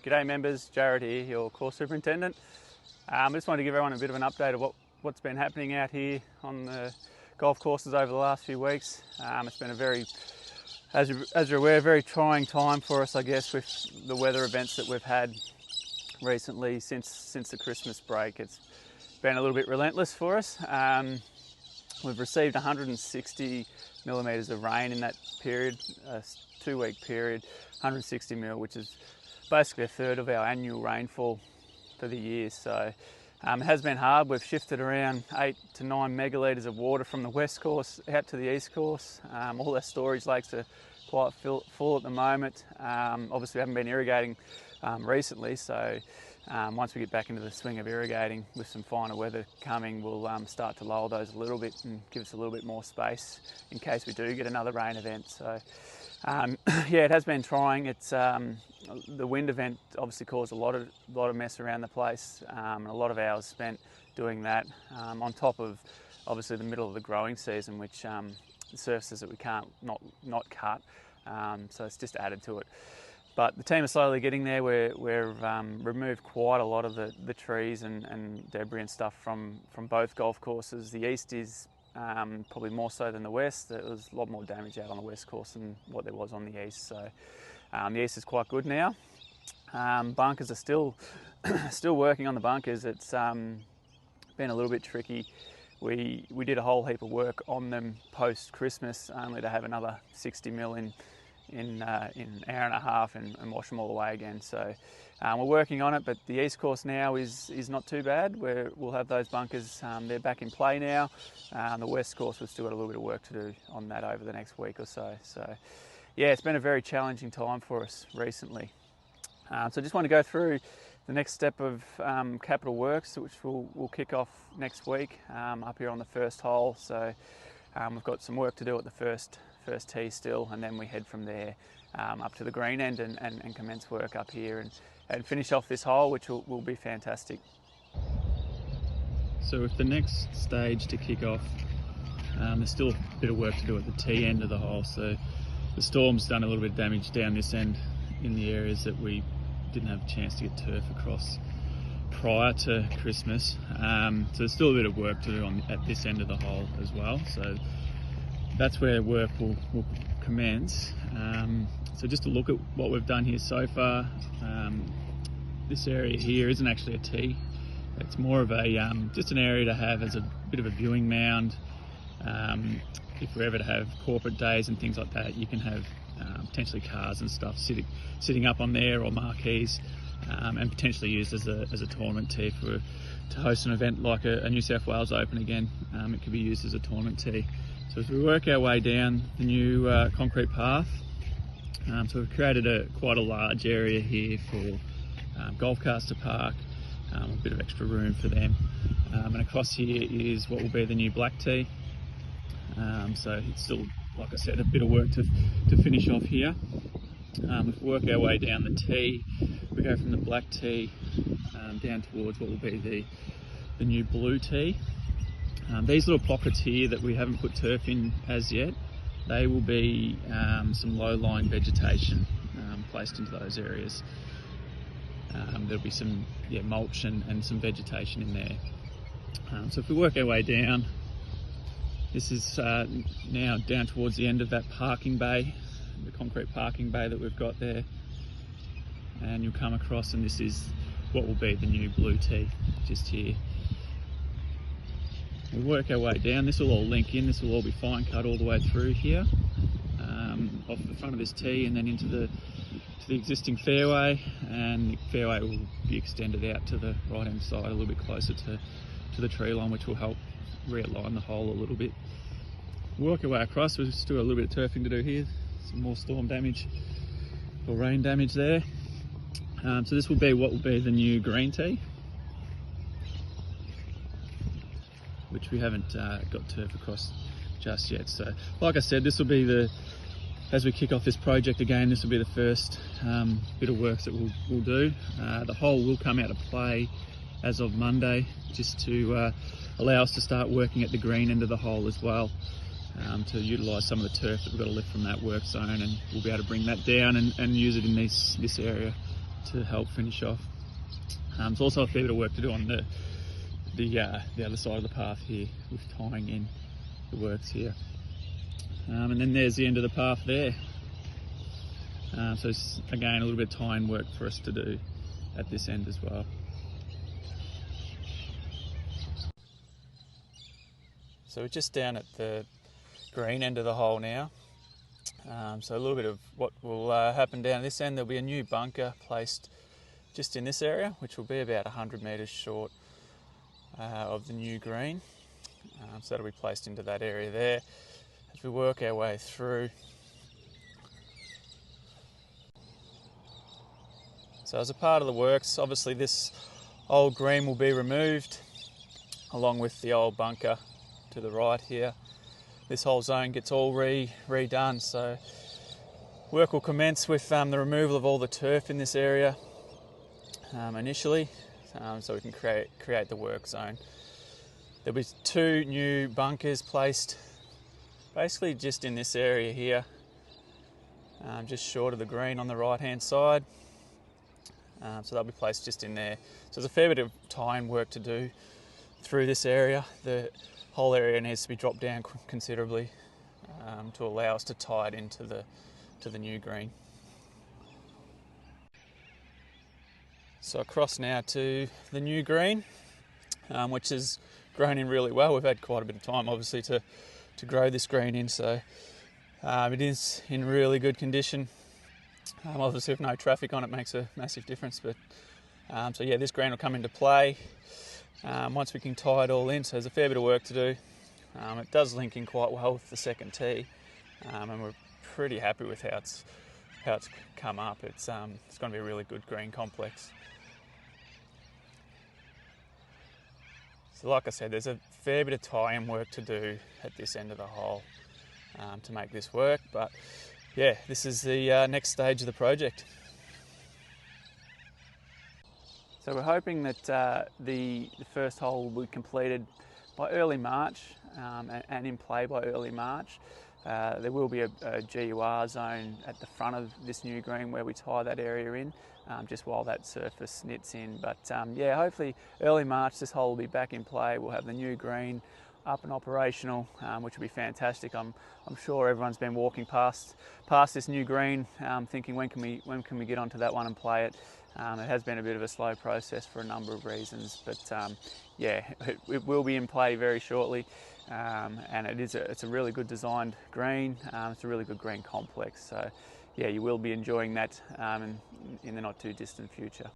G'day members, Jarrod here, your course superintendent. I just wanted to give everyone a bit of an update of what's been happening out here on the golf courses over the last few weeks. It's been a very, as you're aware, very trying time for us, I guess, with the weather events that we've had recently since the Christmas break. It's been a little bit relentless for us. We've received 160 millimetres of rain in that period, a 2-week period, 160 mil, which is basically a third of our annual rainfall for the year. So it has been hard. We've shifted around 8 to 9 megalitres of water from the west course out to the east course. All our storage lakes are quite full at the moment. Obviously we haven't been irrigating recently, so once we get back into the swing of irrigating with some finer weather coming, we'll start to lower those a little bit and give us a little bit more space in case we do get another rain event. So yeah, it has been trying. It's the wind event obviously caused a lot of mess around the place, and a lot of hours spent doing that, on top of obviously the middle of the growing season, which surfaces that we can't not cut, so it's just added to it. But the team is slowly getting there. We've removed quite a lot of the trees and debris and stuff from both golf courses. The east is probably more so than the west. There was a lot more damage out on the west course than what there was on the east. So the east is quite good now. Bunkers are still working on the bunkers. It's been a little bit tricky. We did a whole heap of work on them post Christmas, only to have another 60 mil in an hour and a half and wash them all away again. So we're working on it, but the east course now is not too bad. We'll have those bunkers, they're back in play now. The west course, we've still got a little bit of work to do on that over the next week or so. So yeah, it's been a very challenging time for us recently. So I just want to go through the next step of capital works, which we'll kick off next week up here on the first hole. So we've got some work to do at the first tee still, and then we head from there up to the green end and commence work up here and finish off this hole, which will be fantastic. So with the next stage to kick off, there's still a bit of work to do at the tee end of the hole. So the storm's done a little bit of damage down this end in the areas that we didn't have a chance to get turf across prior to Christmas. So there's still a bit of work to do at this end of the hole as well. So that's where work will commence. So just to look at what we've done here so far, this area here isn't actually a tee. It's more of a just an area to have as a bit of a viewing mound. If we're ever to have corporate days and things like that, you can have potentially cars and stuff sitting up on there, or marquees, and potentially used as a tournament tee to host an event like a New South Wales Open again. It could be used as a tournament tee. So as we work our way down the new concrete path, so we've created quite a large area here for golf carts to park, a bit of extra room for them. And across here is what will be the new black tee. So it's still, like I said, a bit of work to finish off here. If we work our way down the tee, we go from the black tee down towards what will be the new blue tee. These little pockets here that we haven't put turf in as yet, they will be some low-lying vegetation placed into those areas. There'll be some mulch and some vegetation in there. So if we work our way down, this is now down towards the end of that parking bay, the concrete parking bay that we've got there. And you'll come across, and this is what will be the new blue tee just here. We work our way down, this will all link in, this will all be fine cut all the way through here, off the front of this tee and then into the existing fairway, and the fairway will be extended out to the right hand side a little bit closer to the tree line, which will help realign the hole a little bit. Work our way across, we've still got a little bit of turfing to do here, some more storm damage or rain damage there. So this will be what will be the new green tee, which we haven't got turf across just yet. So like I said, this will be as we kick off this project again, this will be the first bit of works that we'll do. The hole will come out of play as of Monday, just to allow us to start working at the green end of the hole as well, to utilise some of the turf that we've got to lift from that work zone, and we'll be able to bring that down and use it in this area to help finish off. There's also a fair bit of work to do on the other side of the path here with tying in the works here. And then there's the end of the path there. So it's, again, a little bit of tying work for us to do at this end as well. So we're just down at the green end of the hole now. So a little bit of what will happen down this end. There'll be a new bunker placed just in this area, which will be about 100 metres short of the new green. So that'll be placed into that area there as we work our way through. So as a part of the works, obviously this old green will be removed along with the old bunker to the right here. This whole zone gets all redone, so work will commence with the removal of all the turf in this area initially, so we can create the work zone. There'll be 2 new bunkers placed basically just in this area here, just short of the green on the right hand side. So they'll be placed just in there. So there's a fair bit of tying work to do through this area. The whole area needs to be dropped down considerably to allow us to tie it into the new green. So across now to the new green, which has grown in really well. We've had quite a bit of time obviously to grow this green in, so it is in really good condition. Obviously with no traffic on it makes a massive difference, but so yeah, this green will come into play once we can tie it all in. So there's a fair bit of work to do. It does link in quite well with the second tee, and we're pretty happy with how it's come up. It's going to be a really good green complex. So like I said, there's a fair bit of tie-in work to do at this end of the hole to make this work, but yeah, this is the next stage of the project. So we're hoping that the first hole will be completed by early March and in play by early March. There will be a GUR zone at the front of this new green where we tie that area in, just while that surface knits in. But yeah, hopefully early March this hole will be back in play. We'll have the new green up and operational, which will be fantastic. I'm sure everyone's been walking past this new green, thinking when can we get onto that one and play it. It has been a bit of a slow process for a number of reasons, but yeah, it will be in play very shortly, and it's a really good designed green. It's a really good green complex, so yeah, you will be enjoying that in the not too distant future.